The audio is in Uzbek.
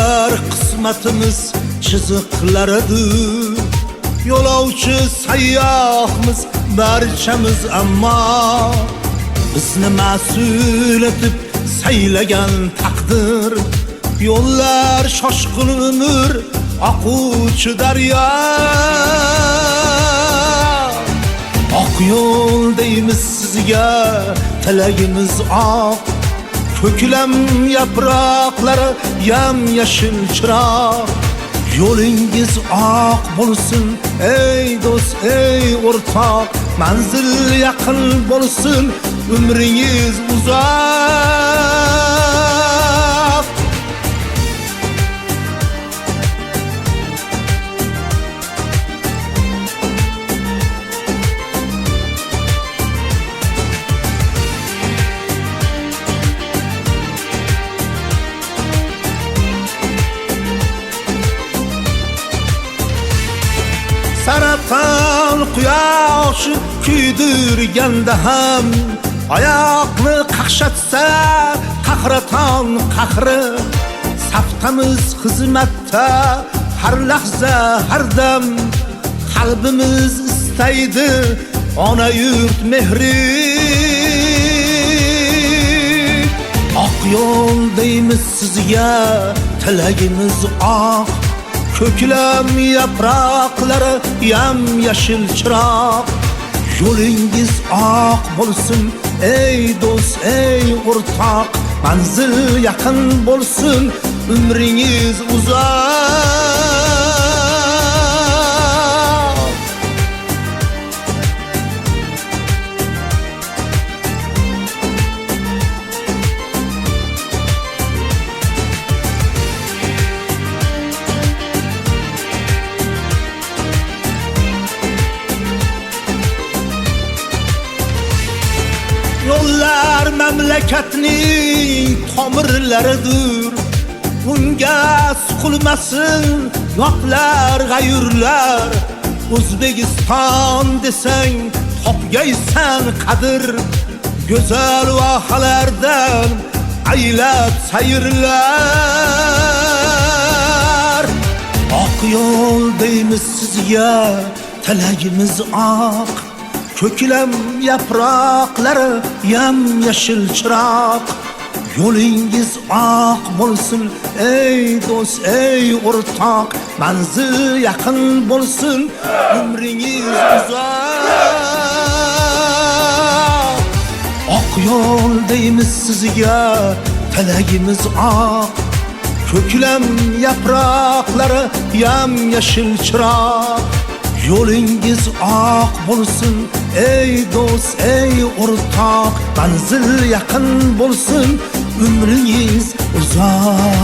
kader qismatimiz chiziqlaridir. Yo'lovchi sayyohmiz barchamiz, ammo bizni mas'ul etib saylagan taqdir. Yo'llar shoshqin umr oquvchi daryo. Oq yo'l deymiz sizga, tilagimiz oq. Ko'klam yaproqlari yam-yashil chiroq. Yo'lingiz oq bo'lsin ey do'st, ey o'rtoq. Manzil yaqin bo'lsin, umringiz uzoq. Saraton quyoshi kuydirganda ham oyoqni qaqshatsa qahraton qahri. Saftamiz xizmatda har lahza har dam. Qalbimiz istaydi ona yurt mehri. Oq yo'l deymiz sizga, tilagimiz oq. Ko'klam yaproqlari yam-yashil chiroq. Yo'lingiz oq bo'lsin ey do'st, ey o'rtoq. Manzil yaqin bo'lsin, umringiz uzoq. Yo'llar mamlakatning tomirlaridir. Unga suqilmasin yoqlar g'ayurlar. O'zbekiston desang topgaysan qadr. Go'zal vohalardan aylab sayrlar. Oq yo'l deymiz sizga, tilagimiz oq. Ko'klam yaproqlari yam-yashil chiroq. Yo'lingiz oq bo'lsin ey do'st, ey o'rtoq. Manzil yaqin bo'lsin, umringiz uzoq. Oq yo'l deymiz sizga, tilagimiz oq. Ko'klam yaproqlari yam-yashil chiroq. Yo'lingiz oq bo'lsin ey do'st, ey o'rtoq. Manzil yaqin bo'lsin, umringiz uzoq.